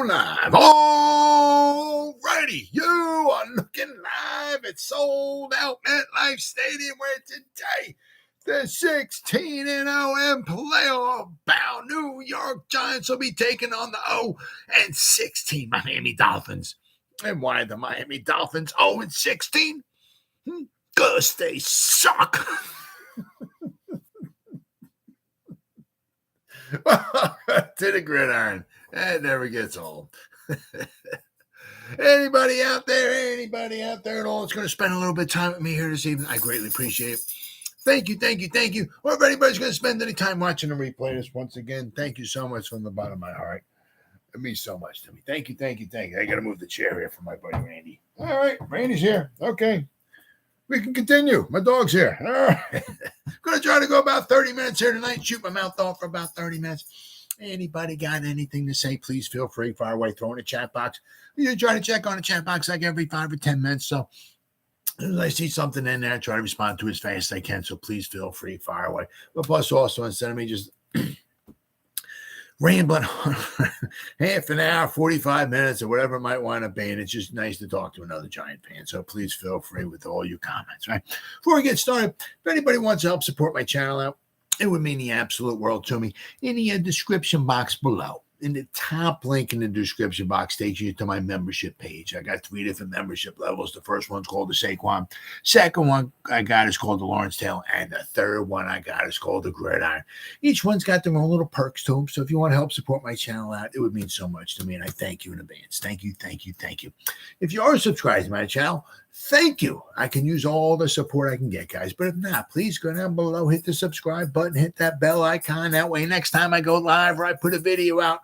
Live. All righty. You are looking live at Sold Out MetLife Stadium, where today the 16-0 playoff bound New York Giants will be taking on the 0-16 Miami Dolphins. And why the Miami Dolphins 0-16? Because they suck. To the gridiron. That never gets old. Anybody out there at all that's going to spend a little bit of time with me here this evening, I greatly appreciate it. Thank you. Or if anybody's going to spend any time watching the replay this, once again, thank you so much from the bottom of my heart. It means so much to me. Thank you. I got to move the chair here for my buddy Randy. All right, Randy's here. Okay. We can continue. My dog's here. All right. I'm going to try to go about 30 minutes here tonight, shoot my mouth off for about 30 minutes. Anybody got anything to say, please feel free, fire away, throw in the chat box. You try to check on the chat box like every 5 or 10 minutes. So as I see something in there, I try to respond to as fast as I can. So please feel free, fire away. But plus also, instead of me just rambling on half an hour, 45 minutes, or whatever it might wind up being, it's just nice to talk to another Giant fan. So please feel free with all your comments, right? Before we get started, if anybody wants to help support my channel out, it would mean the absolute world to me. In the description box below, in the top link in the description box takes you to my membership page. I got 3 different membership levels. The first one's called the Saquon. Second one I got is called the Lawrence Tail. And the third one I got is called the Gridiron. Each one's got their own little perks to them. So if you want to help support my channel out, it would mean so much to me. And I thank you in advance. Thank you. If you are subscribed to my channel, thank you. I can use all the support I can get, guys. But if not, please go down below, hit the subscribe button, hit that bell icon. That way, next time I go live or I put a video out,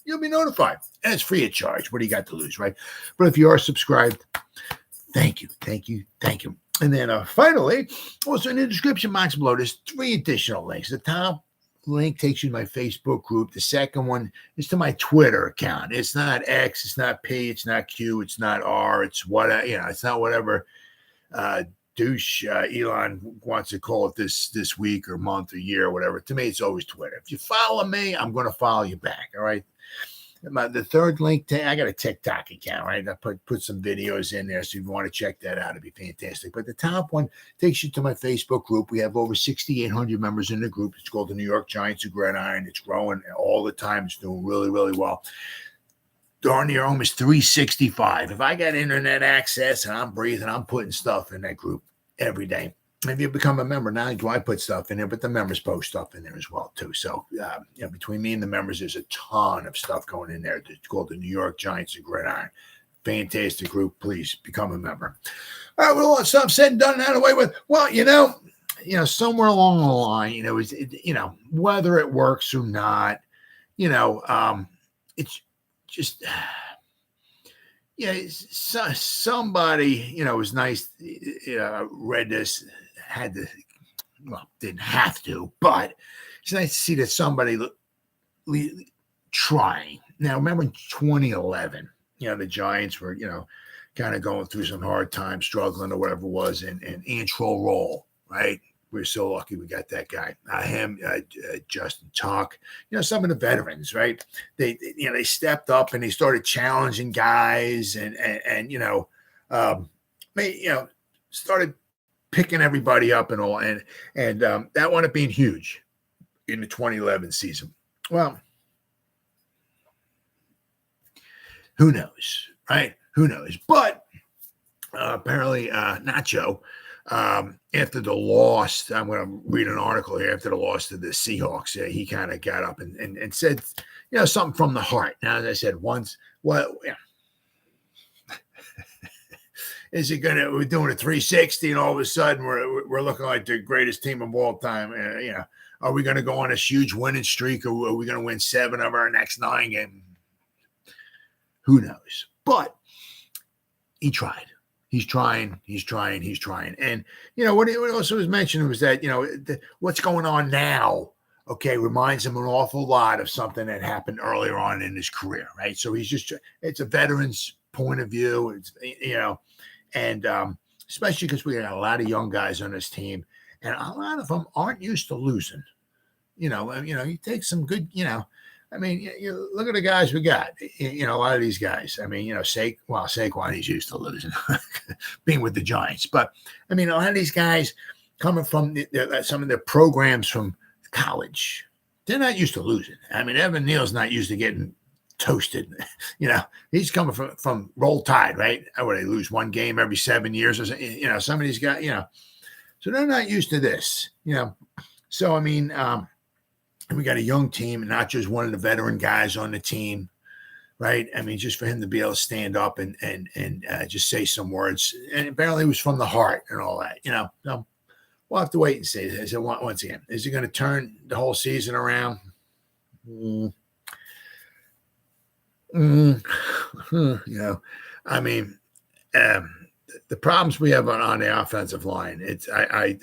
you'll be notified. And it's free of charge. What do you got to lose, right? But if you are subscribed, thank you. And then finally, also in the description box below, there's 3 additional links. The top link takes you to my Facebook group. The second one is to my Twitter account. It's not X, it's not P, it's not Q, it's not R, it's what it's not whatever douche Elon wants to call it this week or month or year or whatever. To me, it's always Twitter. If you follow me, I'm going to follow you back. All right. The third link, I got a TikTok account, right? I put some videos in there. So if you want to check that out, it'd be fantastic. But the top one takes you to my Facebook group. We have over 6,800 members in the group. It's called the New York Giants of Gridiron. It's growing all the time. It's doing really, really well. Darn near almost 365. If I got internet access and I'm breathing, I'm putting stuff in that group every day. If you become a member, not only do I put stuff in there, but the members post stuff in there as well, too. So, between me and the members, there's a ton of stuff going in there. It's called the New York Giants of Gridiron. Fantastic group. Please become a member. All right, well, all that stuff said and done and out of the way with. Well, somewhere along the line, whether it works or not, it's just, somebody, was nice, read this, didn't have to, but it's nice to see that somebody trying. Now, remember in 2011, the Giants were, kind of going through some hard times, struggling or whatever it was, and Antrell Roll, right? We're so lucky we got that guy. Justin Tuck, some of the veterans, right? They stepped up and they started challenging guys and started picking everybody up and all. And that wound up being huge in the 2011 season. Well, who knows, right? Who knows? But apparently Nacho, after the loss, I'm going to read an article here. After the loss to the Seahawks, he kind of got up and said, something from the heart. Now, as I said once, is it we're doing a 360 and all of a sudden we're looking like the greatest team of all time? Are we going to go on this huge winning streak, or are we going to win 7 of our next 9 games? Who knows? But he tried. He's trying. And, what also was mentioned was that, what's going on now, reminds him an awful lot of something that happened earlier on in his career, right? So it's a veteran's point of view. It's, and especially because we got a lot of young guys on this team, and a lot of them aren't used to losing. You take some good, I mean, you look at the guys we got. A lot of these guys. I mean, Saquon, he's used to losing, being with the Giants. But I mean, a lot of these guys coming from some of their programs from college, they're not used to losing. I mean, Evan Neal's not used to getting toasted. He's coming from Roll Tide, right? Where they lose one game every 7 years or something. Some of these guys, so they're not used to this. So I mean. We got a young team, and Nacho's one of the veteran guys on the team, right? I mean, just for him to be able to stand up and just say some words, and apparently it was from the heart and all that, So we'll have to wait and see. So once again, is he going to turn the whole season around? I mean, the problems we have on the offensive line, I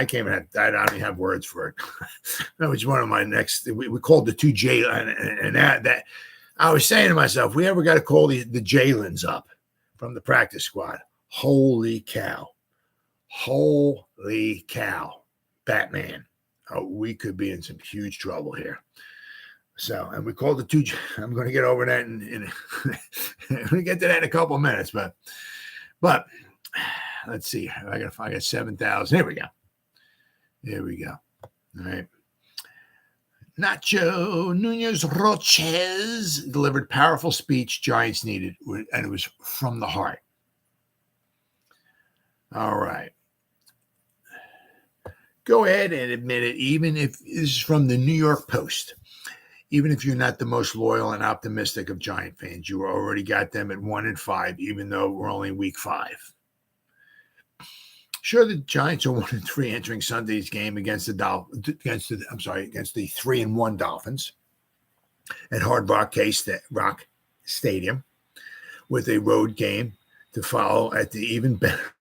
can't even I don't even have words for it. That was one of my next. We called the two Jaylen, and that I was saying to myself, we ever got to call the Jaylens up from the practice squad? Holy cow, Batman! Oh, we could be in some huge trouble here. So, and we called the two. I'm going to get over that, and we're going to get to that in a couple of minutes. But let's see. I got 7,000. Here we go. All right. Nacho Nunez Roches delivered powerful speech Giants needed, and it was from the heart. All right. Go ahead and admit it, even if this is from the New York Post. Even if you're not the most loyal and optimistic of Giant fans, you already got them at 1-5, even though we're only week 5. Sure, the Giants are 1-3 entering Sunday's game against the 3-1 Dolphins at Hard Rock Stadium, with a road game to follow at the even better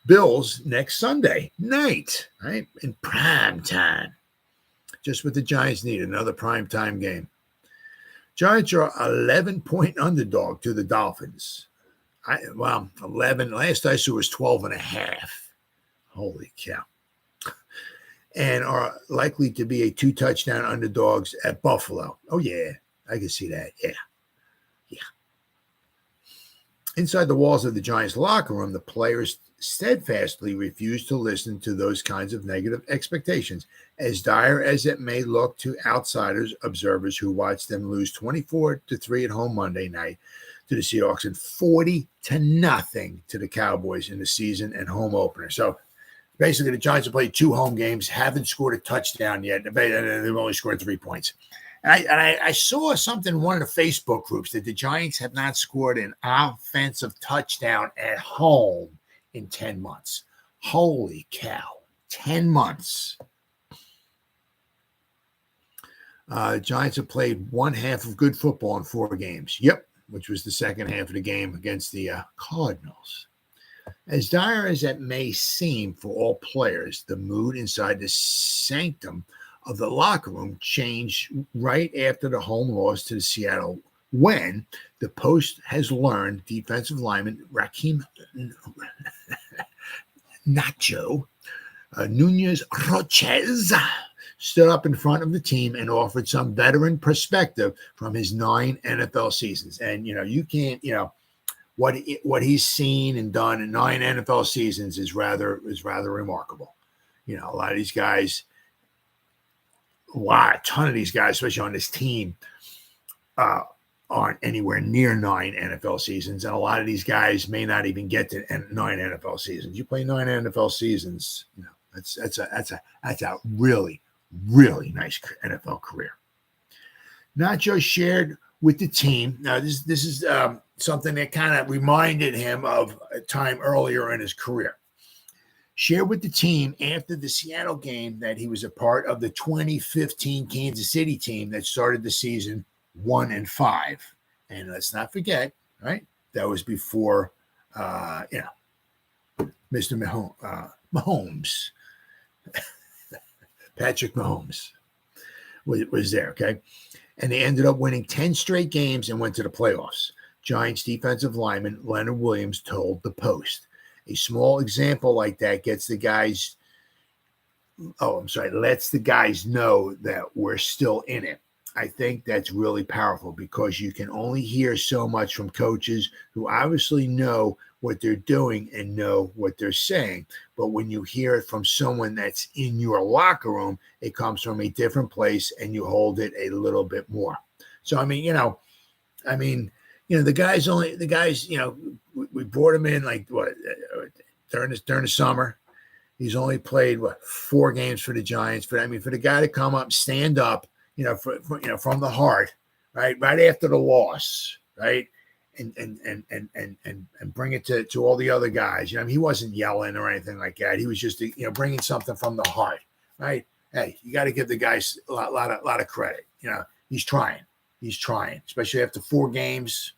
Bills next Sunday night, right, in prime time. Just what the Giants need, another primetime game. Giants are 11-point underdog to the Dolphins. 11. Last I saw was 12.5. Holy cow. And are likely to be a 2-touchdown underdogs at Buffalo. Oh, yeah. I can see that. Yeah. Inside the walls of the Giants locker room, the players steadfastly refuse to listen to those kinds of negative expectations, as dire as it may look to outsiders, observers who watched them lose 24-3 at home Monday night to the Seahawks and 40-0 to the Cowboys in the season and home opener. So basically, the Giants have played 2 home games, haven't scored a touchdown yet. They've only scored 3 points. And I saw something in one of the Facebook groups that the Giants have not scored an offensive touchdown at home in 10 months. Holy cow. 10 months. Giants have played one half of good football in 4 games. Yep, which was the second half of the game against the Cardinals. As dire as it may seem for all players, the mood inside the sanctum of the locker room changed right after the home loss to the Seattle, when the Post has learned defensive lineman Raheem Nacho Nunez Roches stood up in front of the team and offered some veteran perspective from his 9 NFL seasons. And, you can't, what he's seen and done in 9 NFL seasons is rather remarkable. A lot of these guys, a ton of these guys, especially on this team, aren't anywhere near 9 NFL seasons, and a lot of these guys may not even get to 9 NFL seasons. You play 9 NFL seasons, that's a really, really nice NFL career. Nacho shared with the team. Now, this is something that kind of reminded him of a time earlier in his career. Shared with the team after the Seattle game that he was a part of the 2015 Kansas City team that started the season 1-5. And let's not forget, right? That was before, Mr. Mahomes, Patrick Mahomes was there, okay? And they ended up winning 10 straight games and went to the playoffs. Giants defensive lineman Leonard Williams told the Post. A small example like that gets the guys lets the guys know that we're still in it. I think that's really powerful because you can only hear so much from coaches who obviously know what they're doing and know what they're saying. But when you hear it from someone that's in your locker room, it comes from a different place and you hold it a little bit more. So, the guys, we brought him in during the summer. He's only played 4 games for the Giants. But for the guy to come up, stand up, from the heart, right after the loss, right, and bring it to all the other guys. He wasn't yelling or anything like that. He was just bringing something from the heart, right? Hey, you got to give the guys a lot of credit. He's trying, especially after 4 games.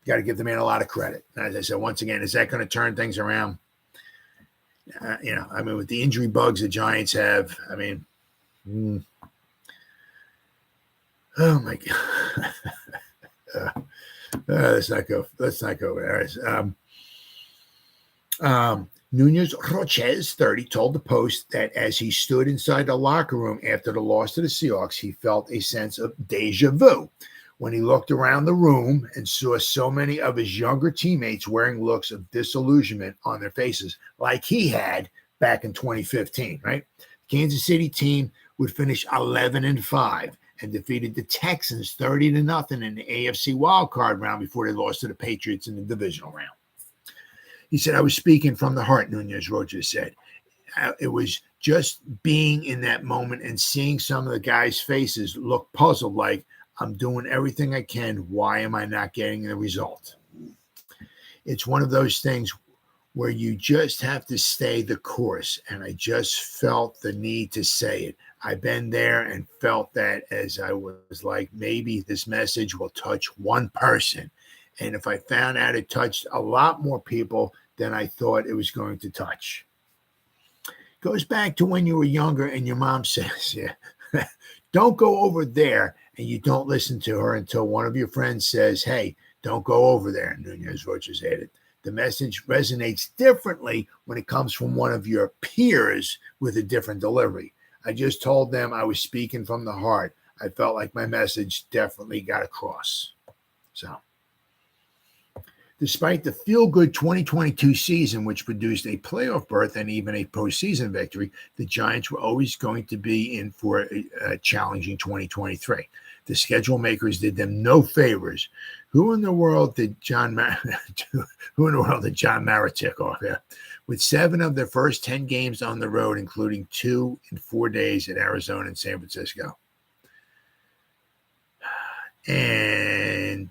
You got to give the man a lot of credit. And as I said, once again, is that going to turn things around? With the injury bugs the Giants have, oh my God. Let's not go there. Nunez Roches, 30, told the Post that as he stood inside the locker room after the loss to the Seahawks, he felt a sense of deja vu when he looked around the room and saw so many of his younger teammates wearing looks of disillusionment on their faces like he had back in 2015, right? Kansas City team would finish 11-5 and defeated the Texans 30-0 in the AFC wildcard round before they lost to the Patriots in the divisional round. He said, I was speaking from the heart, Nunez Roches said. It was just being in that moment and seeing some of the guys' faces look puzzled, like, I'm doing everything I can. Why am I not getting the result? It's one of those things where you just have to stay the course. And I just felt the need to say it. I've been there and felt that as I was like, maybe this message will touch one person. And if I found out it touched a lot more people than I thought it was going to touch. Goes back to when you were younger and your mom says, don't go over there, and you don't listen to her until one of your friends says, hey, don't go over there, Nunez Roches added. The message resonates differently when it comes from one of your peers with a different delivery. I just told them I was speaking from the heart. I felt like my message definitely got across. So, despite the feel-good 2022 season, which produced a playoff berth and even a postseason victory, the Giants were always going to be in for a challenging 2023. The schedule makers did them no favors. Who in the world did John Mara tick off? Yeah. With 7 of their first 10 games on the road, including 2 in 4 days in Arizona and San Francisco. And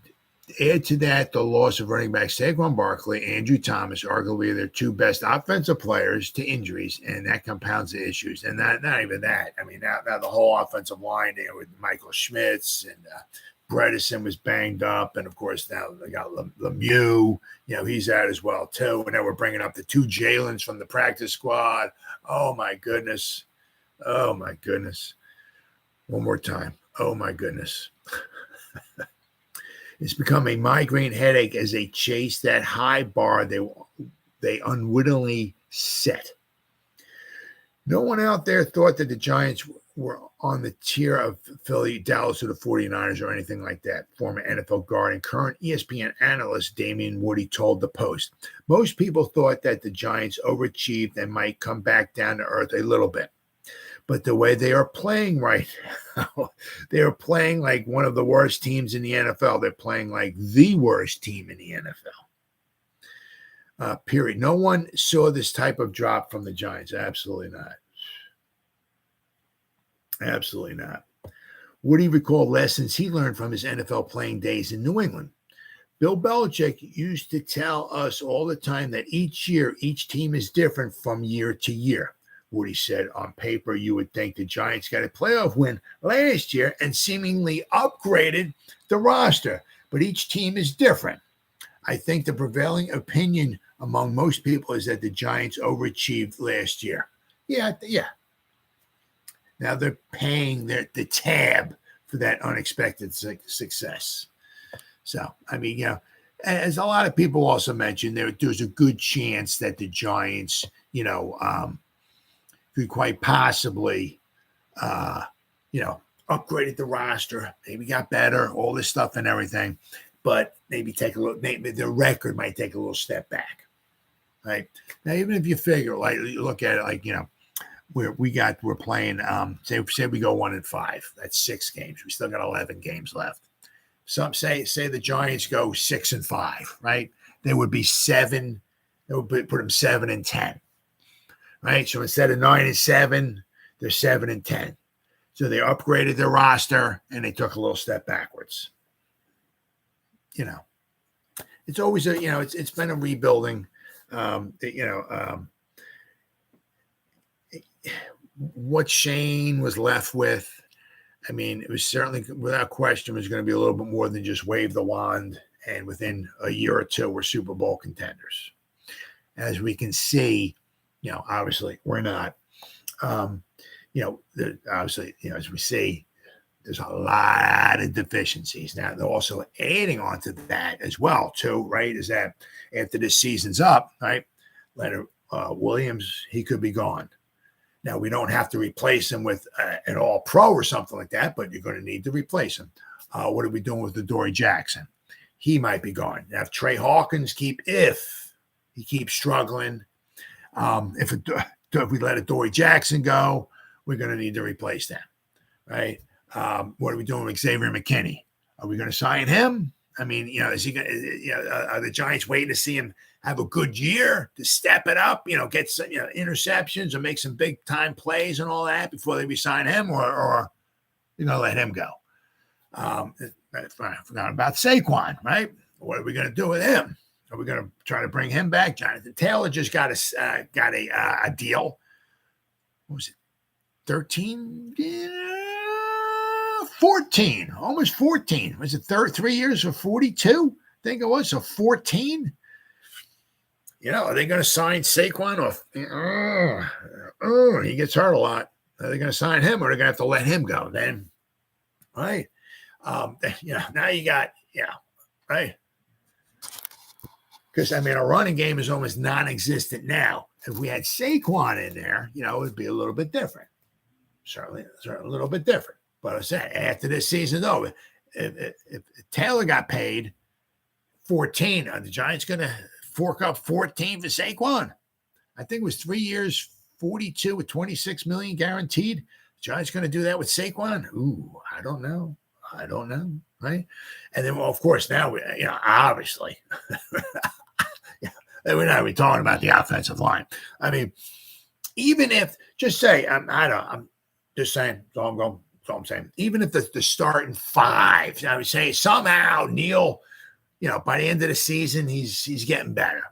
add to that the loss of running back Saquon Barkley, Andrew Thomas, arguably their 2 best offensive players, to injuries, and that compounds the issues. And not even that. Now the whole offensive line there with Michael Schmitz and Bredesen was banged up, and of course now they got Lemieux. He's out as well too. And then we're bringing up the 2 Jaylens from the practice squad. Oh my goodness! One more time. Oh my goodness! It's become a migraine headache as they chase that high bar they unwittingly set. No one out there thought that the Giants were on the tier of Philly, Dallas, or the 49ers or anything like that. Former NFL guard and current ESPN analyst Damian Woody told the Post. Most people thought that the Giants overachieved and might come back down to earth a little bit. But the way they are playing right now, they are playing like one of the worst teams in the NFL. They're playing like the worst team in the NFL. Period. No one saw this type of drop from the Giants. Absolutely not. Absolutely not. Woody recalled lessons he learned from his NFL playing days in New England. Bill Belichick used to tell us all the time that each year, each team is different from year to year. Woody said, on paper, you would think the Giants got a playoff win last year and seemingly upgraded the roster, but each team is different. I think the prevailing opinion among most people is that the Giants overachieved last year. Yeah. Now they're paying the tab for that unexpected success. So, as a lot of people also mentioned, there's a good chance that the Giants, could quite possibly, upgraded the roster, maybe got better, all this stuff and everything, but maybe maybe the record might take a little step back. Right now, even if you figure, like, you look at it, like, we're playing. Say we go 1-5. That's 6 games. We still got 11 games left. Some say the Giants go 6-5. Right, they would be 7. It would put them 7-10. Right, so instead of 9-7, they're 7-10. So they upgraded their roster and they took a little step backwards. It's always it's been a rebuilding. What Shane was left with, I mean, it was certainly, without question, was going to be a little bit more than just wave the wand, and within a year or two, we're Super Bowl contenders. As we can see, obviously we're not. Obviously, as we see, there's a lot of deficiencies. Now, they're also adding on to that as well, too, right? Is that after this season's up, right? Leonard Williams, he could be gone. Now, we don't have to replace him with an all-pro or something like that, but you're going to need to replace him. What are we doing with Adoree Jackson? He might be gone. Now, if Trey Hawkins if he keeps struggling, if we let Adoree Jackson go, we're going to need to replace them, right? What are we doing with Xavier McKinney? Are we going to sign him? I mean, is he going to, are the Giants waiting to see him have a good year to step it up, get some interceptions or make some big time plays and all that before they resign him, or you're going to let him go? I forgot about Saquon, right? What are we going to do with him? Are we going to try to bring him back? Jonathan Taylor just got a deal. What was it? 13? 14, almost 14. Was it 3 years or 42? I think it was. So 14. Are they going to sign Saquon off? He gets hurt a lot. Are they going to sign him, or are they going to have to let him go then? Right. Now you got, right. Because, a running game is almost non-existent now. If we had Saquon in there, it would be a little bit different. Certainly a little bit different. But I said, after this season's over, if Taylor got paid 14, are the Giants going to fork up 14 for Saquon? I think it was 3 years, 42 with $26 million guaranteed. Giants going to do that with Saquon? Ooh, I don't know, right? And then, well, of course, now obviously, we're not even talking about the offensive line. I mean, even if, just say, I'm just saying, so I'm saying, even if the starting 5, I would say somehow Neal, by the end of the season, he's getting better,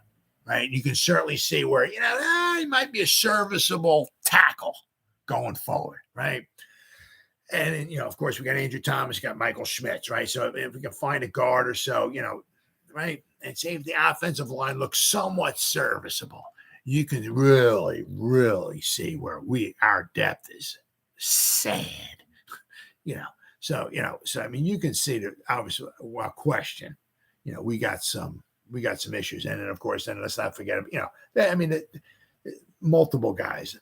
right? You can certainly see where, he might be a serviceable tackle going forward, right? And then, of course, we got Andrew Thomas, got Michael Schmitz, right? So if we can find a guard or so, right, and see if the offensive line looks somewhat serviceable, you can really, really see where our depth is sad, So I mean, you can see that obviously, without question, we got some issues, and then of course, then let's not forget, multiple guys.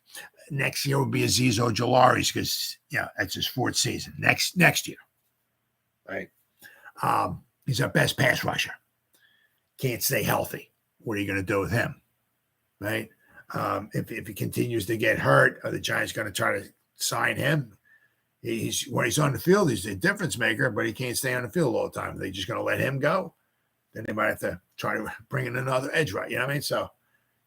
Next year will be Azeez Ojulari because that's his 4th season. Next year, right? He's our best pass rusher. Can't stay healthy. What are you going to do with him, right? If he continues to get hurt, are the Giants going to try to sign him? When he's on the field, he's a difference maker, but he can't stay on the field all the time. Are they just going to let him go? Then they might have to try to bring in another edge, right? You know what I mean? So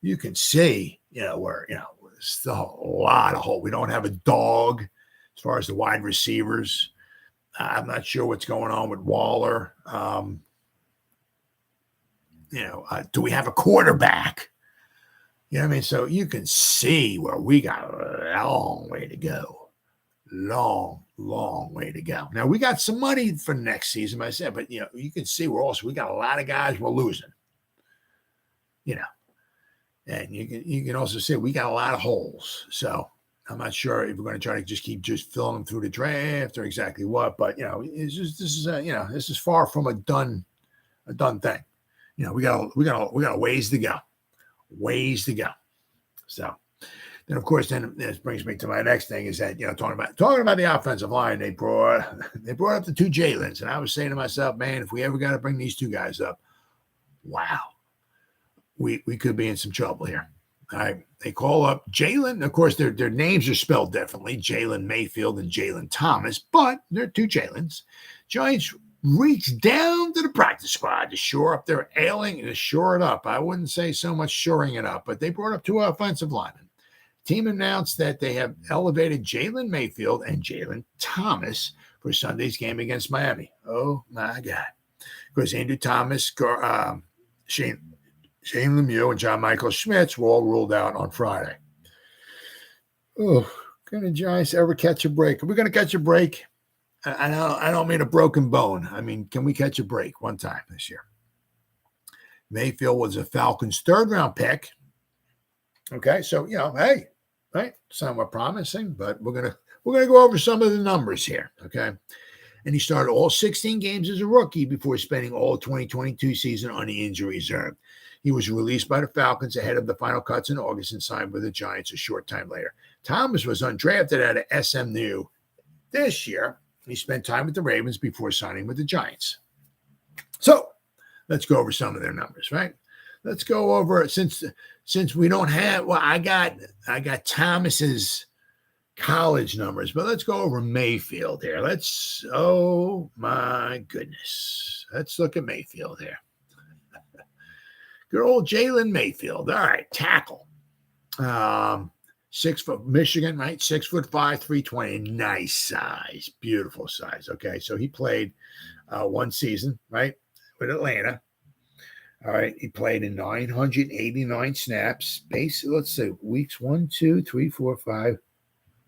you can see, where, there's still a lot of hole. We don't have a dog as far as the wide receivers. I'm not sure what's going on with Waller. Do we have a quarterback? You know what I mean? So you can see where we got a long way to go. Long way to go. Now, we got some money for next season, I said, but, you can see we got a lot of guys we're losing, and you can also see we got a lot of holes. So I'm not sure if we're going to try to just keep filling them through the draft or exactly what, but, this is far from a done thing. We got a ways to go. So Then, of course, this brings me to my next thing is that, talking about the offensive line, they brought up the two Jaylens. And I was saying to myself, man, if we ever got to bring these two guys up, wow, we could be in some trouble here. All right. They call up Jaylen. Of course, their names are spelled differently, Jalen Mayfield and Jalen Thomas, but they're two Jaylens. Giants reached down to the practice squad to shore up their ailing, to shore it up. I wouldn't say so much shoring it up, but they brought up two offensive linemen. Team announced that they have elevated Jalen Mayfield and Jalen Thomas for Sunday's game against Miami. Oh, my God. Because Andrew Thomas, Shane Lemieux, and John Michael Schmitz were all ruled out on Friday. Oh, can the Giants ever catch a break? Are we going to catch a break? I don't mean a broken bone. I mean, can we catch a break one time this year? Mayfield was a Falcons third-round pick. Okay, so, hey, right, somewhat promising, but we're gonna go over some of the numbers here, okay? And he started all 16 games as a rookie before spending all 2022 season on the injury reserve. He was released by the Falcons ahead of the final cuts in August and signed with the Giants a short time later. Thomas was undrafted out of SMU this year. He spent time with the Ravens before signing with the Giants. So let's go over some of their numbers, right? Let's go over, since we don't have, well, I got Thomas's college numbers, but let's go over Mayfield here. Oh my goodness. Let's look at Mayfield here. Good old Jalen Mayfield. All right, tackle. 6 foot, Michigan, right? 6'5", 320. Nice size, beautiful size. Okay, so he played one season, right, with Atlanta. All right, he played in 989 snaps. Let's see, weeks 1, 2, 3, 4, 5,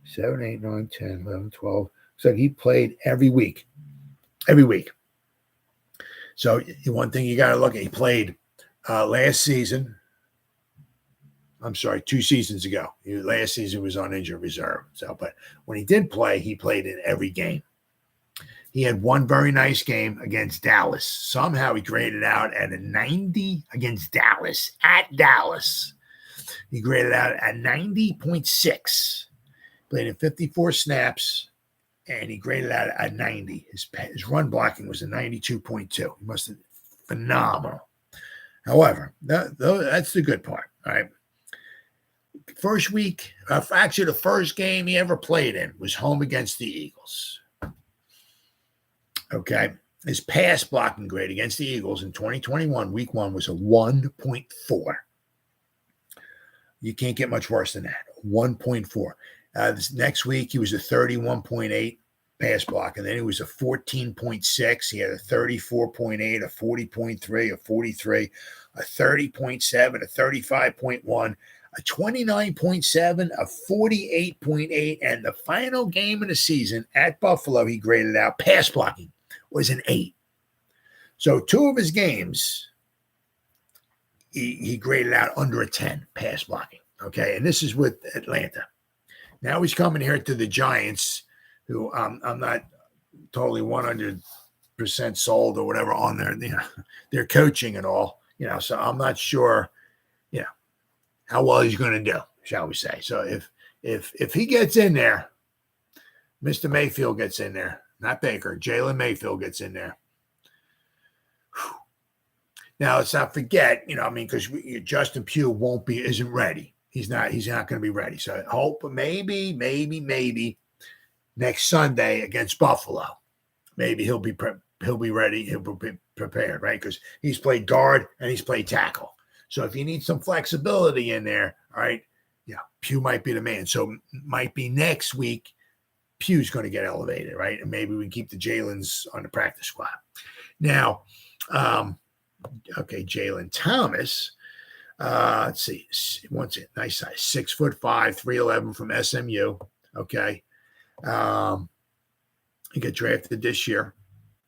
7, 8, 9, 10, 11, 12. So he played every week. Every week. So one thing you got to look at, he played last season. I'm sorry, 2 seasons ago. Last season was on injured reserve. So, but when he did play, he played in every game. He had one very nice game against Dallas. Somehow he graded out at a 90 against Dallas, at Dallas. He graded out at 90.6. Played in 54 snaps, and he graded out at 90. His run blocking was a 92.2. He must have been phenomenal. However, that's the good part, all right? First week, actually the first game he ever played in was home against the Eagles. Okay, his pass blocking grade against the Eagles in 2021, week 1, was a 1.4. You can't get much worse than that, 1.4. This next week, he was a 31.8 pass block, and then he was a 14.6. He had a 34.8, a 40.3, a 43, a 30.7, a 35.1, a 29.7, a 48.8, and the final game of the season at Buffalo, he graded out pass blocking was an 8. So 2 of his games, he graded out under a 10 pass blocking. Okay, and this is with Atlanta. Now he's coming here to the Giants, who I'm not totally 100% sold or whatever on their coaching and all. So I'm not sure, how well he's going to do, shall we say. So if he gets in there, Mr. Mayfield gets in there, not Baker, Jalen Mayfield gets in there. Whew. Now let's not forget, because Justin Pugh isn't ready. He's not going to be ready. So I hope maybe next Sunday against Buffalo, maybe he'll be ready. He'll be prepared, right? Because he's played guard and he's played tackle. So if you need some flexibility in there, all right, Pugh might be the man. So might be next week, Pugh's going to get elevated, right? And maybe we can keep the Jaylens on the practice squad. Now, Jalen Thomas, let's see, what's it? Nice size, 6'5", 311 from SMU. Okay. He got drafted this year,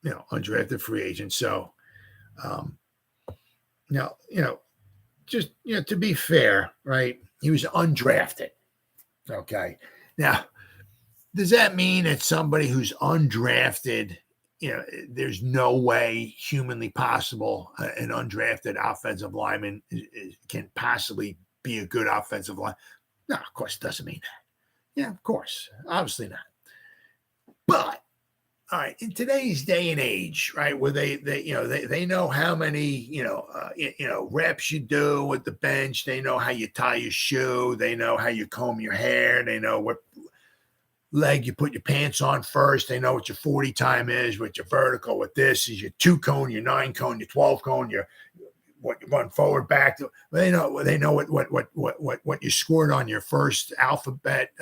undrafted free agent. So, just, to be fair, right? He was undrafted. Okay. Now, does that mean that somebody who's undrafted, there's no way humanly possible an undrafted offensive lineman can possibly be a good offensive line? No, of course it doesn't mean that. Yeah, of course. Obviously not. But all right, in today's day and age, right, where they know how many reps you do with the bench, they know how you tie your shoe, they know how you comb your hair, they know what leg you put your pants on first, they know what your 40 time is, what your vertical, what this is, your 2 cone, your 9 cone, your 12 cone, your what you run forward, back. They know what you scored on your first alphabet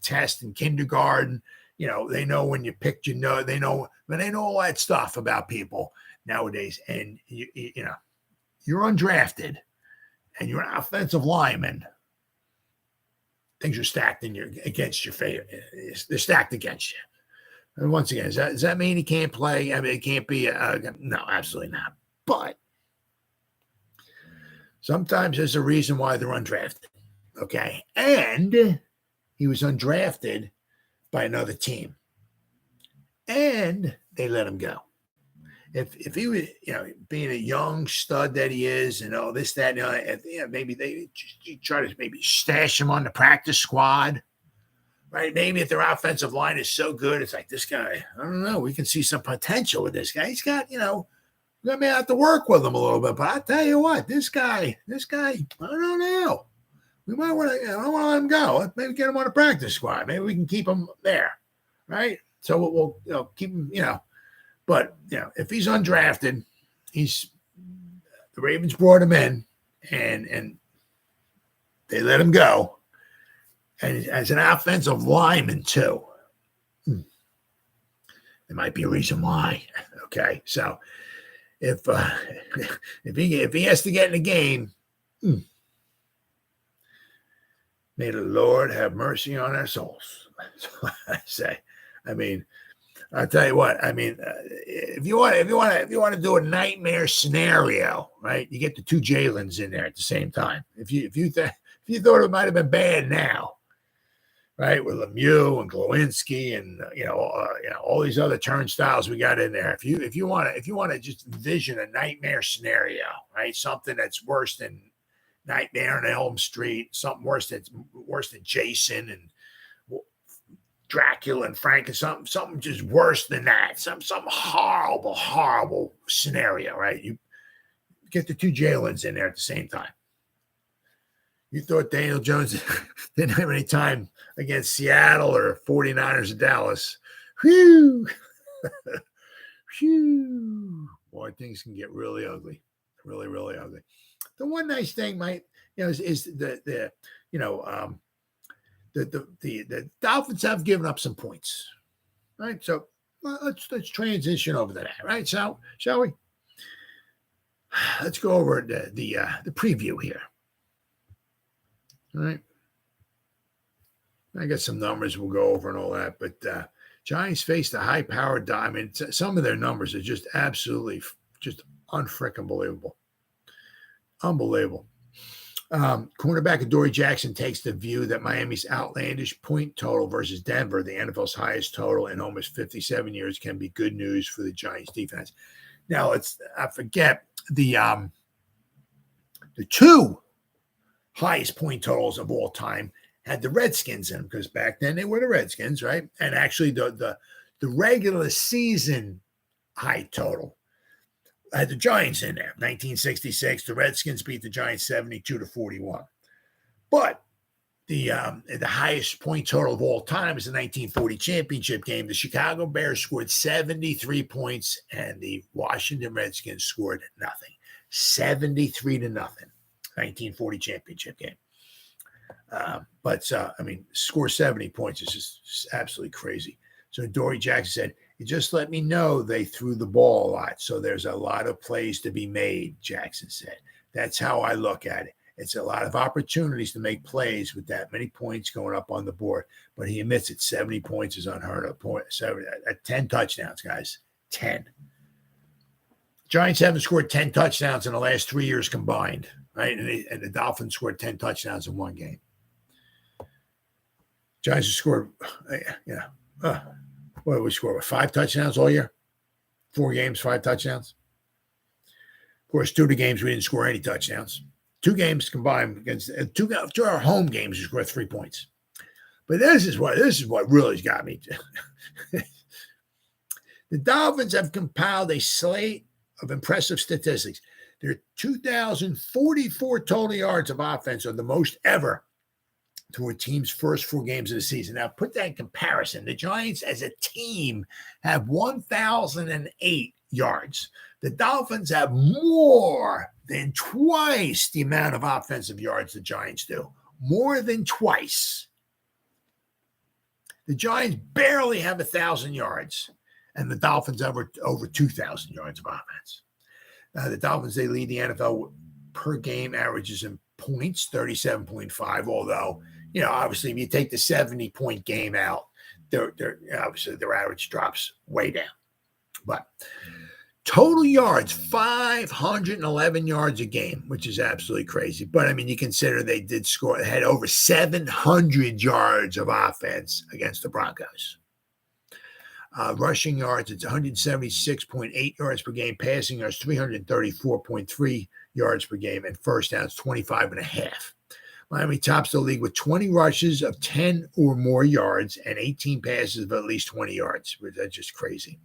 test in kindergarten. They know when you picked your nose. They know all that stuff about people nowadays. And you're undrafted, and you're an offensive lineman. Things are stacked against your favor. They're stacked against you. And once again, does that mean he can't play? I mean, it can't be. No, absolutely not. But sometimes there's a reason why they're undrafted. Okay, and he was undrafted by another team, and they let him go. If he was, being a young stud that he is, and all this, that, maybe they try to maybe stash him on the practice squad, right? Maybe if their offensive line is so good, it's like, this guy, I don't know, we can see some potential with this guy. He's got, we may have to work with him a little bit, but I tell you what, this guy, I don't know. We might want to, I don't want to let him go. Maybe get him on a practice squad. Maybe we can keep him there, right? So we'll keep him, But, if he's undrafted, the Ravens brought him in and they let him go. And as an offensive lineman, too. There might be a reason why. Okay. So if he has to get in the game, may the Lord have mercy on our souls. That's what I say. I mean, I'll tell you what. I mean, if you want to do a nightmare scenario, right? You get the 2 Jaylens in there at the same time. If you thought it might have been bad now, right? With Lemieux and Glowinski and all these other turnstiles we got in there. If you want to just envision a nightmare scenario, right? Something that's worse than Nightmare on Elm Street, something worse than Jason and Dracula and Frankenstein, something just worse than that, some horrible scenario, right? You get the 2 Jaylens in there at the same time. You thought Daniel Jones didn't have any time against Seattle or 49ers of Dallas. Whew. Whew. Boy, things can get really ugly. Really, really ugly. The one nice thing is the Dolphins have given up some points, right? So let's transition over to that, right? So shall we? Let's go over the preview here. All right. I got some numbers we'll go over and all that, but Giants faced a high-powered. I mean, some of their numbers are just absolutely just unfreaking believable. Unbelievable. Cornerback Adoree Jackson takes the view that Miami's outlandish point total versus Denver, the NFL's highest total in almost 57 years, can be good news for the Giants defense. Now, I forget the 2 highest point totals of all time had the Redskins in them, because back then they were the Redskins, right? And actually the regular season high total had the Giants in there. 1966, the Redskins beat the Giants 72-41. But the highest point total of all time is the 1940 championship game. The Chicago Bears scored 73 points, and the Washington Redskins scored nothing. 73-0. 1940 championship game. Score 70 points is just absolutely crazy. So Adoree Jackson said, "You just let me know they threw the ball a lot. So there's a lot of plays to be made," Jackson said. "That's how I look at it. It's a lot of opportunities to make plays with that many points going up on the board." But he admits it, 70 points is unheard of. 10 touchdowns, guys. 10. Giants haven't scored 10 touchdowns in the last 3 years combined, right? And the Dolphins scored 10 touchdowns in one game. Giants have scored, what did we score? 5 touchdowns all year? 4 games, 5 touchdowns. Of course, 2 of the games we didn't score any touchdowns. 2 games combined against two our home games, he scored 3 points. But this is what really got me. The Dolphins have compiled a slate of impressive statistics. Their 2,044 total yards of offense are the most ever to a team's first 4 games of the season. Now, put that in comparison. The Giants as a team have 1,008 yards. The Dolphins have more than twice the amount of offensive yards the Giants do. More than twice. The Giants barely have 1,000 yards, and the Dolphins have over 2,000 yards of offense. The Dolphins, they lead the NFL per game averages in points, 37.5, although, obviously, if you take the 70-point game out, obviously their average drops way down. But total yards, 511 yards a game, which is absolutely crazy. But, I mean, you consider they had over 700 yards of offense against the Broncos. Rushing yards, it's 176.8 yards per game. Passing yards, 334.3 yards per game. And first downs, 25.5. Miami tops the league with 20 rushes of 10 or more yards and 18 passes of at least 20 yards. That's just crazy.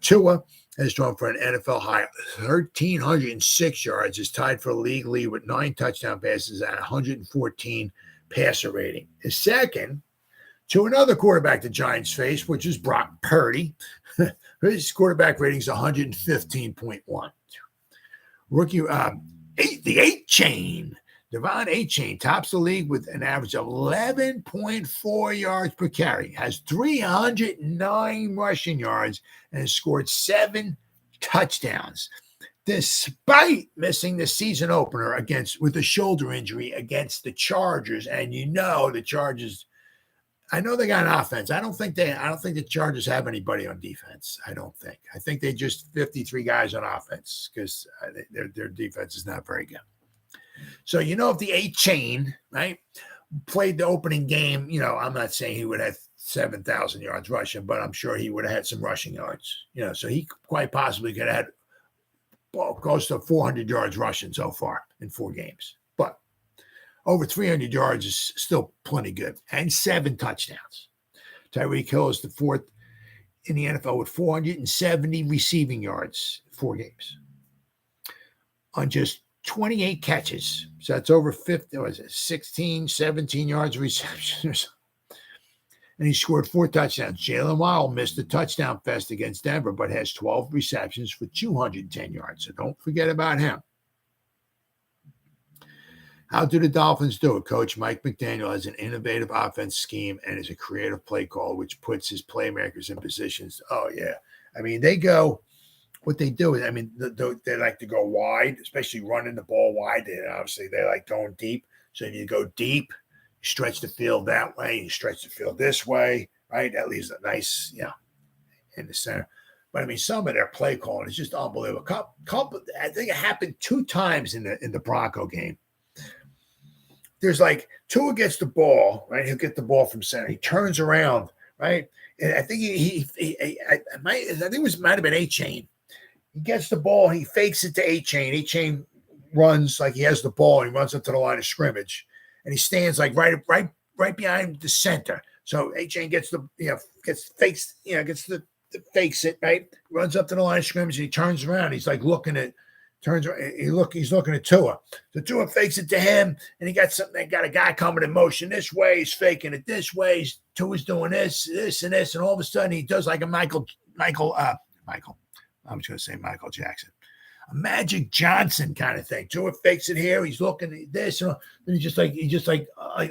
Tua has thrown for an NFL high 1,306 yards, is tied for the league lead with 9 touchdown passes and 114 passer rating. His second to another quarterback the Giants face, which is Brock Purdy. His quarterback rating is 115.1. Rookie, the 8 chain. Devon A-Chain tops the league with an average of 11.4 yards per carry, has 309 rushing yards, and has scored 7 touchdowns, despite missing the season opener with a shoulder injury against the Chargers. And the Chargers, I know they got an offense. I don't think the Chargers have anybody on defense. I don't think. I think they just 53 guys on offense because their defense is not very good. So, if the 8 chain, right, played the opening game, I'm not saying he would have 7,000 yards rushing, but I'm sure he would have had some rushing yards, so he quite possibly could have had close to 400 yards rushing so far in 4 games. But over 300 yards is still plenty good, and 7 touchdowns. Tyreek Hill is the 4th in the NFL with 470 receiving yards, 4 games. On just 28 catches. So that's over 50, 16, 17 yards of receptions. And he scored 4 touchdowns. Jaylen Waddle missed a touchdown fest against Denver, but has 12 receptions for 210 yards. So don't forget about him. How do the Dolphins do it? Coach Mike McDaniel has an innovative offense scheme and is a creative play call, which puts his playmakers in positions. Oh, yeah. I mean, what they do is, they like to go wide, especially running the ball wide. And obviously, they like going deep. So if you go deep, you stretch the field that way, you stretch the field this way, right? That leaves a nice, in the center. But some of their play calling is just unbelievable. I think it happened 2 times in the Bronco game. There's Tua gets the ball, right? He'll get the ball from center. He turns around, right? And I think it might have been A-Chain. He gets the ball. He fakes it to A-Chain. A-Chain runs like he has the ball. And he runs up to the line of scrimmage, and he stands right behind the center. So A-Chain gets fakes it, right? Runs up to the line of scrimmage, and he turns around. He's looking at Tua. So Tua fakes it to him, and he got a guy coming in motion this way. He's faking it this way. Tua's doing this, and this, and all of a sudden he does like a Michael. I'm just going to say Michael Jackson, a Magic Johnson kind of thing. Tua fakes it here. He's looking at this, and then he just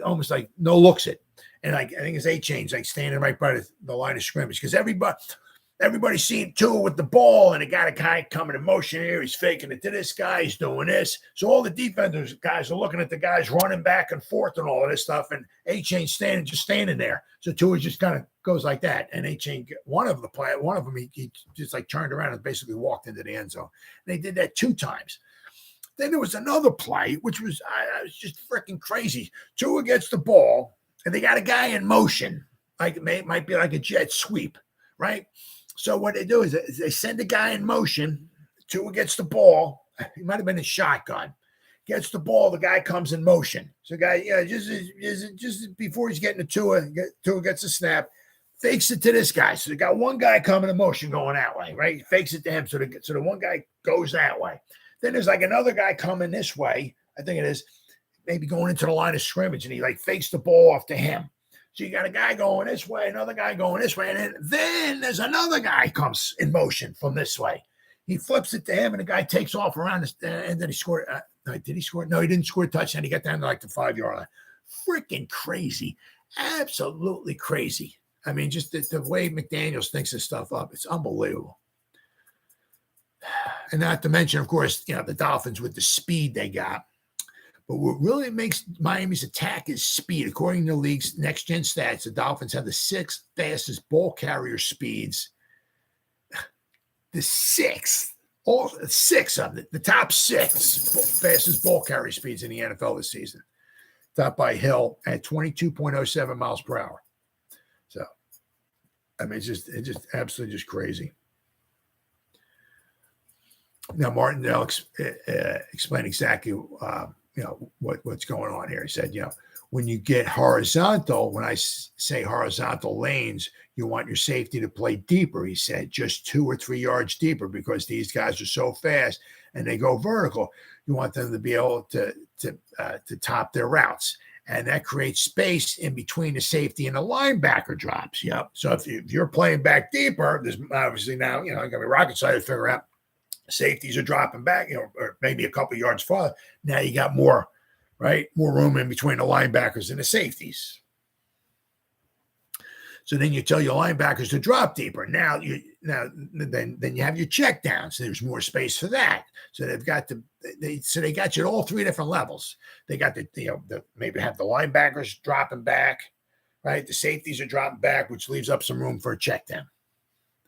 almost no looks it. And I think it's A-Chain's standing right by the line of scrimmage because everybody's seeing Tua with the ball, and they got a guy coming in motion here. He's faking it to this guy. He's doing this. So all the defenders guys are looking at the guys running back and forth and all of this stuff, and A-Chain's standing there. So Tua just kind of goes like that, and A-Chain, one of them, he just turned around and basically walked into the end zone. And they did that 2 times. Then there was another play, which was just freaking crazy. Tua gets the ball, and they got a guy in motion, it might be like a jet sweep, right? So what they do is they send a guy in motion. Tua gets the ball. He might have been a shotgun. gets the ball, the guy comes in motion. So guy, just before he's getting to Tua gets a snap, fakes it to this guy. So they got one guy coming in motion going that way, right? He fakes it to him. So the one guy goes that way. Then there's like another guy coming this way. I think it is maybe going into the line of scrimmage, and he like fakes the ball off to him. So you got a guy going this way, another guy going this way, and then there's another guy comes in motion from this way. He flips it to him, and the guy takes off around, and then he scored. Did he score? No, he didn't score a touchdown. He got down to like the 5-yard line. Freaking crazy. Absolutely crazy. I mean, just the way McDaniels thinks this stuff up, it's unbelievable. And not to mention, of course, the Dolphins with the speed they got. But what really makes Miami's attack is speed. According to the league's next-gen stats, the Dolphins have the 6th fastest ball carrier speeds. The 6th. All 6 of them. The top 6 fastest ball carrier speeds in the NFL this season. Topped by Hill at 22.07 miles per hour. So, I mean, it's just absolutely just crazy. Now, Martindale explained exactly, what's going on here. He said, when you get horizontal, when I say horizontal lanes, you want your safety to play deeper. He said, just 2 or 3 yards deeper, because these guys are so fast and they go vertical. You want them to be able to top their routes. And that creates space in between the safety and the linebacker drops. Yep. So if you're playing back deeper, there's obviously now, going to be rocket science to figure out safeties are dropping back, or maybe a couple yards farther. Now you got more, right? More room in between the linebackers and the safeties. So then you tell your linebackers to drop deeper. Then you have your check down. So there's more space for that. So they've got they got you at all 3 different levels. They got maybe have the linebackers dropping back, right? The safeties are dropping back, which leaves up some room for a check down.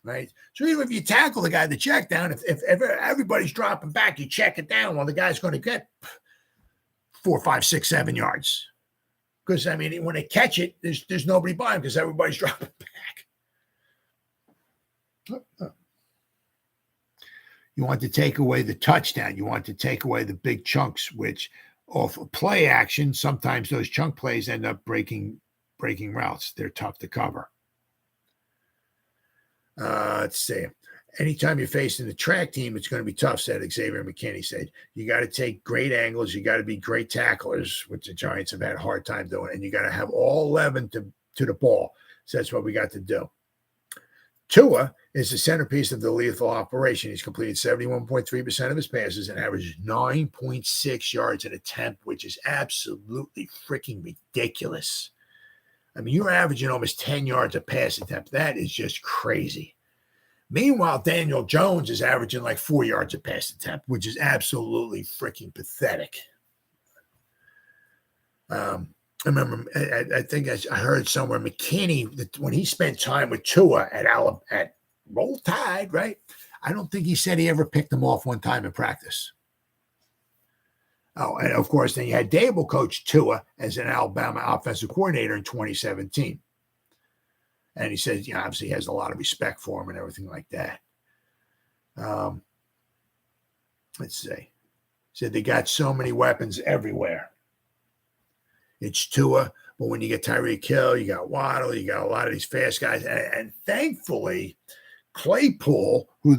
Right. So even if you tackle the guy at the check down, if everybody's dropping back, you check it down. Well, the guy's going to get 4, 5, 6, 7 yards. Because, I mean, when they catch it, there's nobody by him because everybody's dropping back. You want to take away the touchdown. You want to take away the big chunks, which off of play action, sometimes those chunk plays end up breaking routes. They're tough to cover. Let's see. Anytime you're facing the track team, it's going to be tough, said Xavier McKinney. Said, you got to take great angles. You got to be great tacklers, which the Giants have had a hard time doing. And you got to have all 11 to the ball. So that's what we got to do. Tua is the centerpiece of the lethal operation. He's completed 71.3% of his passes and averages 9.6 yards an attempt, which is absolutely freaking ridiculous. I mean, you're averaging almost 10 yards a pass attempt. That is just crazy. Meanwhile, Daniel Jones is averaging like 4 yards a pass attempt, which is absolutely freaking pathetic. I remember, I think I heard somewhere McKinney, that when he spent time with Tua at Roll Tide, right? I don't think he said he ever picked him off one time in practice. Oh, and of course, then you had Dable coach Tua as an Alabama offensive coordinator in 2017. And he says, obviously he has a lot of respect for him and everything like that. Let's see. He said they got so many weapons everywhere. It's Tua, but when you get Tyreek Hill, you got Waddle, you got a lot of these fast guys. And thankfully, Claypool, who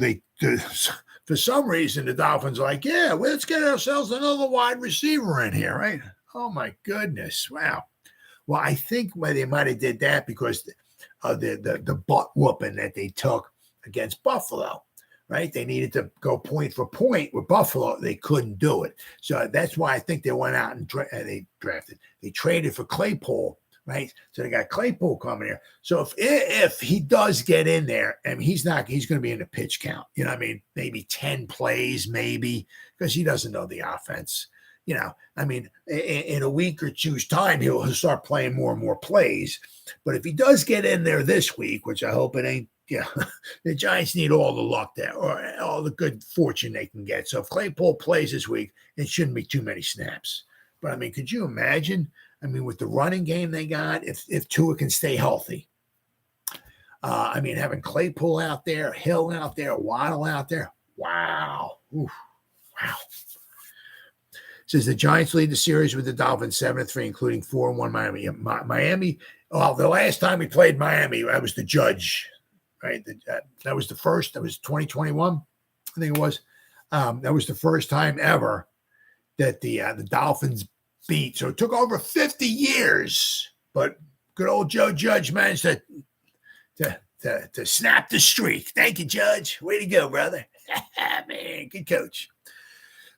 for some reason, the Dolphins are like, let's get ourselves another wide receiver in here, right? Oh, my goodness. Wow. Well, I think they might have did that because of the butt whooping that they took against Buffalo, right? They needed to go point for point with Buffalo. They couldn't do it. So that's why I think they went out and they traded for Claypool, right? So they got Claypool coming here. So if he does get in there, I mean, he's going to be in the pitch count, maybe 10 plays, maybe, because he doesn't know the offense. I mean, in a week or two's time, he'll start playing more and more plays. But if he does get in there this week, which I hope it ain't, the Giants need all the luck there or all the good fortune they can get. So if Claypool plays this week, it shouldn't be too many snaps. But I mean, could you imagine? I mean, with the running game they got, if Tua can stay healthy, I mean, having Claypool out there, Hill out there, Waddle out there, wow, oof, wow. Says the Giants lead the series with the Dolphins 7-3, including 4-1 Miami. Miami, well, the last time we played Miami, I was the judge, right? That was the first. That was 2021, I think it was. That was the first time ever that the Dolphins beat. So it took over 50 years, but good old Joe Judge managed to snap the streak. Thank you, Judge. Way to go, brother. Man, good coach.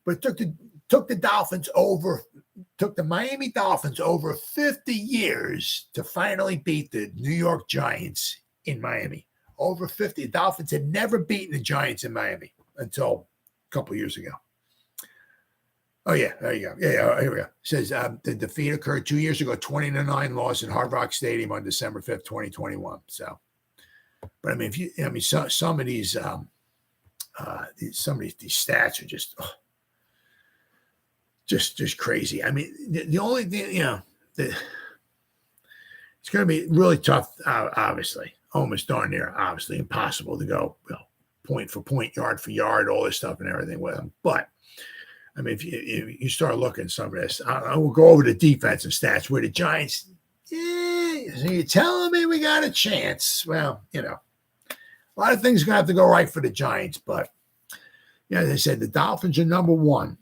But it took the Miami Dolphins over 50 years to finally beat the New York Giants in Miami. Over 50. The Dolphins had never beaten the Giants in Miami until a couple of years ago. Oh, yeah, there you go. Yeah, here we go. It says the defeat occurred 2 years ago, 20-9 loss at Hard Rock Stadium on December 5th, 2021. So, but I mean, some of these stats are just crazy. I mean, the only thing, it's going to be really tough, obviously, almost darn near, obviously, impossible to go point for point, yard for yard, all this stuff and everything with them. But I mean, if you start looking at some of this, I will go over the defensive stats where the Giants, so you're telling me we got a chance. Well, a lot of things are going to have to go right for the Giants. But, as I said, the Dolphins are number one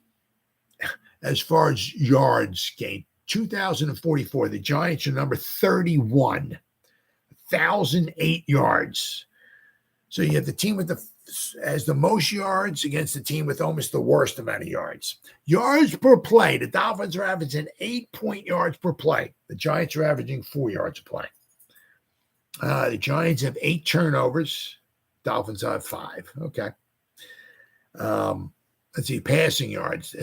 as far as yards gained, 2,044. The Giants are number 31, 1,008 yards. So you have the team has the most yards against the team with almost the worst amount of yards. Yards per play, the Dolphins are averaging 8 yards per play. The Giants are averaging 4 yards a play. The Giants have 8 turnovers. Dolphins have 5. Okay. Let's see, passing yards.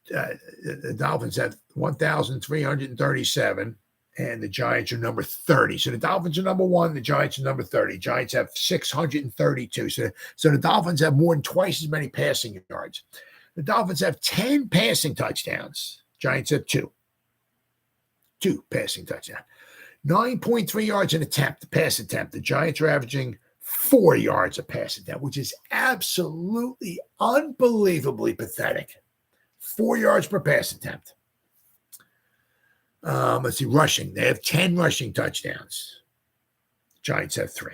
The Dolphins have 1,337. And the Giants are number 30. So the Dolphins are number 1. The Giants are number 30. Giants have 632. So the Dolphins have more than twice as many passing yards. The Dolphins have 10 passing touchdowns. Giants have 2. 2 passing touchdowns. 9.3 yards an attempt, pass attempt. The Giants are averaging 4 yards a pass attempt, which is absolutely unbelievably pathetic. 4 yards per pass attempt. Let's see, rushing. They have 10 rushing touchdowns. Giants have 3.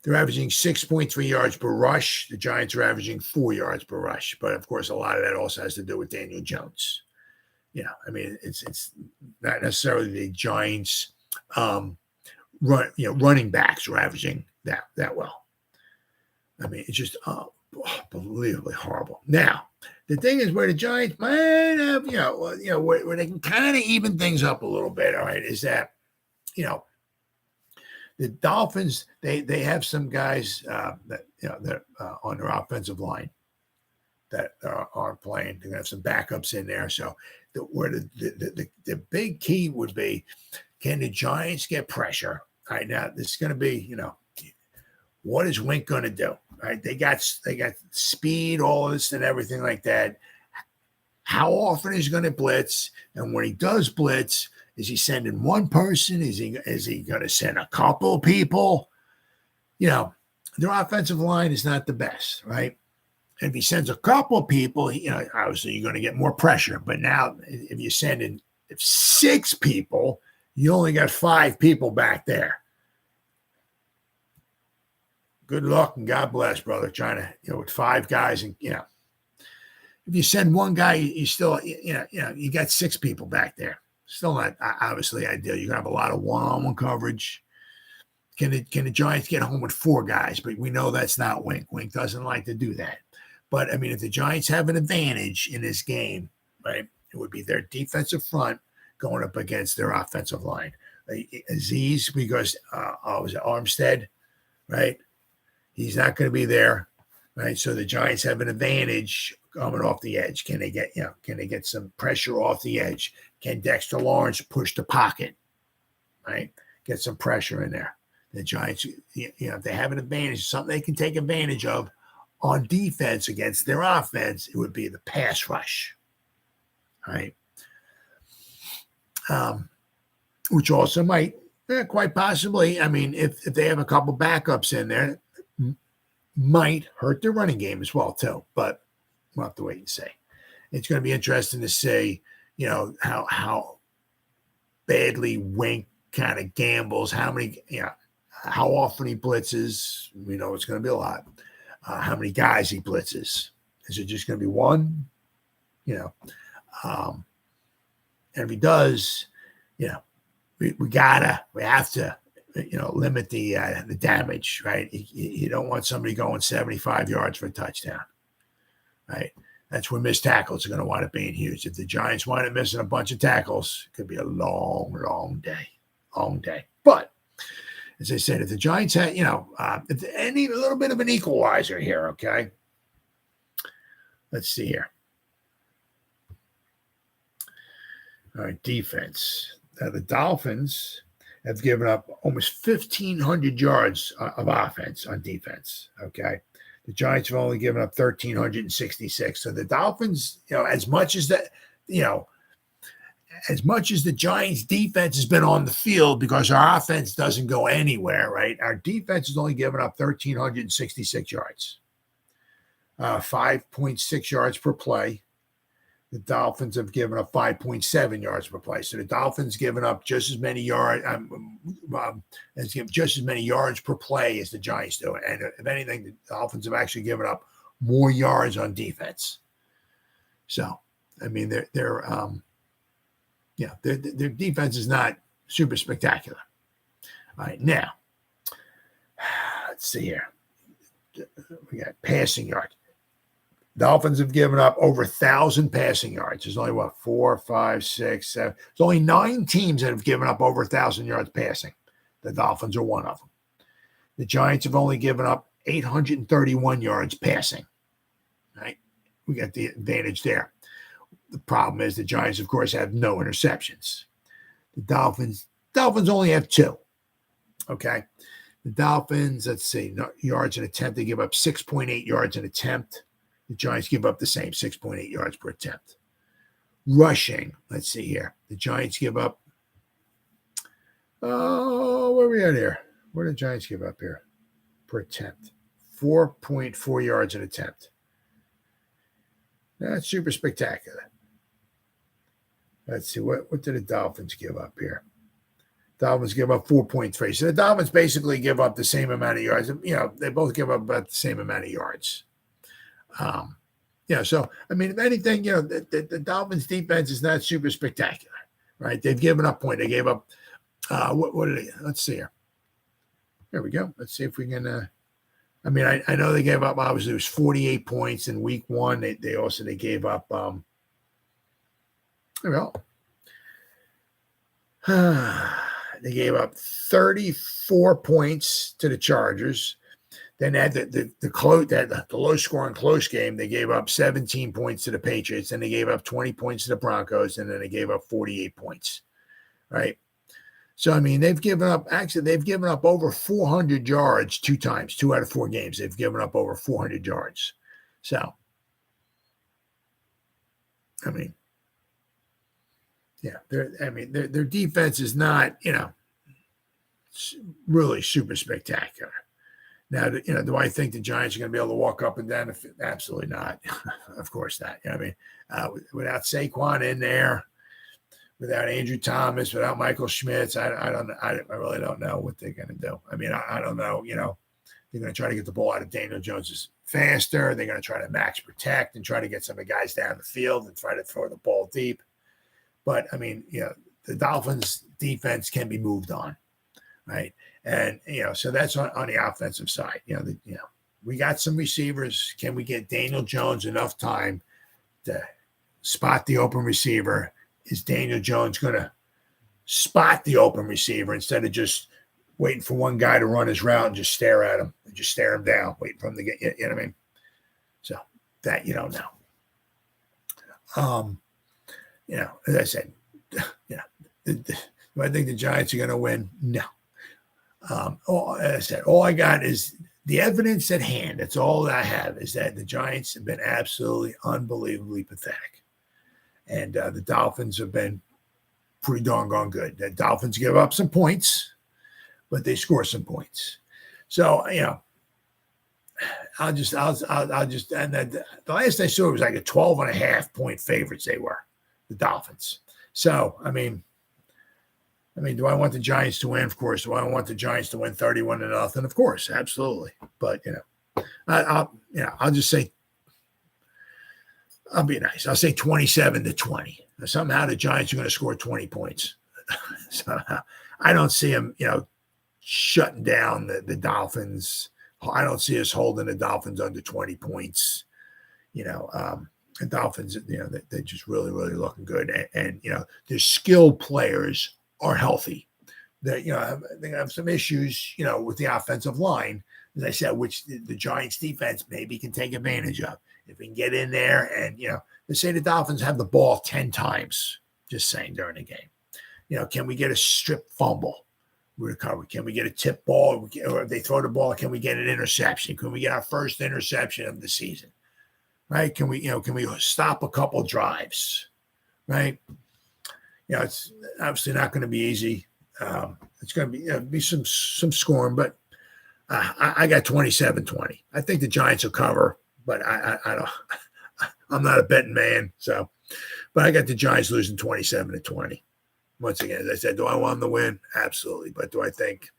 They're averaging 6.3 yards per rush. The Giants are averaging 4 yards per rush. But, of course, a lot of that also has to do with Daniel Jones. I mean, it's not necessarily the Giants running backs are averaging that well. I mean, it's just unbelievably horrible. Now, the thing is where the Giants might have, where they can kind of even things up a little bit, all right, is that, the Dolphins, they have some guys that on their offensive line that aren't playing. They're going to have some backups in there. So the big key would be, can the Giants get pressure? All right, now this is going to be, what is Wink going to do? Right, they got speed, all this and everything like that. How often is he going to blitz? And when he does blitz, is he sending one person? Is he going to send a couple people? Their offensive line is not the best, right? And if he sends a couple people, obviously you're going to get more pressure. But now, if you send in 6 people, you only got 5 people back there. Good luck and God bless, brother. Trying to, with 5 guys, and if you send one guy, you still, you got 6 people back there. Still not obviously ideal. You're gonna have a lot of one-on-one coverage. Can the Giants get home with 4 guys? But we know that's not Wink. Wink doesn't like to do that. But I mean, if the Giants have an advantage in this game, right, it would be their defensive front going up against their offensive line. Azeez, because was it Armstead, right? He's not going to be there, right? So the Giants have an advantage coming off the edge. Can they get some pressure off the edge? Can Dexter Lawrence push the pocket, right? Get some pressure in there. The Giants, if they have an advantage, something they can take advantage of on defense against their offense, it would be the pass rush, right? Which also might, quite possibly, I mean, if they have a couple backups in there, might hurt their running game as well, too. But, we'll have to wait and see. It's going to be interesting to see, how badly Wink kind of gambles, how often he blitzes. We know it's going to be a lot. How many guys he blitzes. Is it just going to be one? And if he does, we have to, limit the damage, right? You don't want somebody going 75 yards for a touchdown, right? That's where missed tackles are going to wind up being huge. If the Giants wind up missing a bunch of tackles, it could be a long, long day. But as I said, if the Giants had, if any a little bit of an equalizer here, okay? Let's see here. All right, defense. The Dolphins have given up almost 1,500 yards of offense on defense, okay? The Giants have only given up 1,366. So the Dolphins, as much as the Giants defense has been on the field because our offense doesn't go anywhere, right? Our defense has only given up 1,366 yards, 5.6 yards per play. The Dolphins have given up 5.7 yards per play. So the Dolphins given up just as many yards, just as many yards per play as the Giants do. And if anything, the Dolphins have actually given up more yards on defense. So, I mean, their defense is not super spectacular. All right, now let's see here. We got passing yards. Dolphins have given up over 1,000 passing yards. There's only 4, 5, 6, 7. There's only 9 teams that have given up over 1,000 yards passing. The Dolphins are one of them. The Giants have only given up 831 yards passing. Right? We got the advantage there. The problem is the Giants, of course, have no interceptions. The Dolphins only have 2. Okay. The Dolphins, let's see, yards an attempt. They give up 6.8 yards an attempt. The Giants give up the same, 6.8 yards per attempt. Rushing, let's see here. The Giants give up, where are we at here? What did the Giants give up here per attempt? 4.4 yards an attempt. That's super spectacular. Let's see, what did the Dolphins give up here? Dolphins give up 4.3. So the Dolphins basically give up the same amount of yards. They both give up about the same amount of yards. So, I mean, if anything, the Dolphins defense is not super spectacular, right? They've given up points. They gave up, what did they, let's see here. There we go. Let's see if we can, I know they gave up, obviously, it was 48 points in week 1. They gave up, there we go. They gave up 34 points to the Chargers. Then they had the low scoring close game. They gave up 17 points to the Patriots. Then they gave up 20 points to the Broncos. And then they gave up 48 points. Right. So, I mean, they've given up over 400 yards 2 times, 2 out of 4 games. They've given up over 400 yards. So, I mean, yeah, their defense is not, really super spectacular. Now, do I think the Giants are going to be able to walk up and down? Absolutely not. Of course not. Without Saquon in there, without Andrew Thomas, without Michael Schmitz, I really don't know what they're going to do. I mean, I don't know. They're going to try to get the ball out of Daniel Jones faster. They're going to try to max protect and try to get some of the guys down the field and try to throw the ball deep. But, I mean, the Dolphins' defense can be moved on, right? And, so that's on the offensive side. We got some receivers. Can we get Daniel Jones enough time to spot the open receiver? Is Daniel Jones going to spot the open receiver instead of just waiting for one guy to run his route and just stare at him and just stare him down, waiting for him to get, you know what I mean? So that you don't know. As I said, do I think the Giants are going to win? No. As I said, all I got is the evidence at hand. That's all that I have is that the Giants have been absolutely unbelievably pathetic. And the Dolphins have been pretty doggone good. The Dolphins give up some points, but they score some points. So, I'll just, and the last I saw it was like a 12.5 point favorites. They were the Dolphins. So, I mean, do I want the Giants to win? Of course. Do I want the Giants to win 31-0? Of course, absolutely. But I'll just say, I'll be nice. I'll say 27-20. Somehow the Giants are going to score 20 points. So I don't see them, shutting down the Dolphins. I don't see us holding the Dolphins under 20 points. The Dolphins, they're just really, really looking good. And their skilled players are healthy. They have some issues, with the offensive line, as I said, which the Giants defense maybe can take advantage of. If we can get in there and, they say the Dolphins have the ball 10 times, just saying, during the game. Can we get a strip fumble? Recover? Can we get a tip ball? Or if they throw the ball, can we get an interception? Can we get our first interception of the season? Right? Can we stop a couple drives? Right? It's obviously not going to be easy. It's going to be some scoring, but I got 27-20. I think the Giants will cover, but I don't. I'm not a betting man, but I got the Giants losing 27-20. Once again, as I said, do I want them to win? Absolutely. But do I think,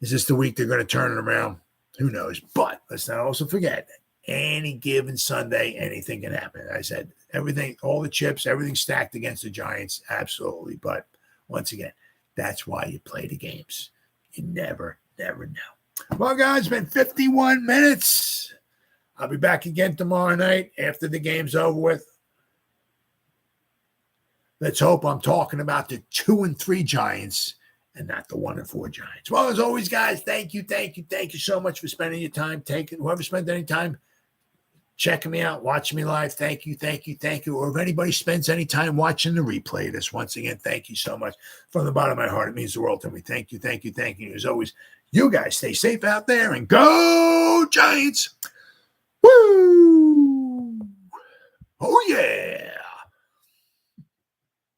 is this the week they're going to turn it around? Who knows? But let's not also forget, any given Sunday, anything can happen. I said, everything, all the chips, everything stacked against the Giants. Absolutely. But once again, that's why you play the games. You never know. Well, guys, it's been 51 minutes. I'll be back again tomorrow night after the game's over with. Let's hope I'm talking about the 2-3 Giants and not the 1-4 Giants. Well, as always, guys, thank you so much for spending your time. Whoever spent any time checking me out, watching me live, thank you. Or if anybody spends any time watching the replay of this, once again, thank you so much. From the bottom of my heart, it means the world to me. Thank you. As always, you guys stay safe out there and go Giants. Woo!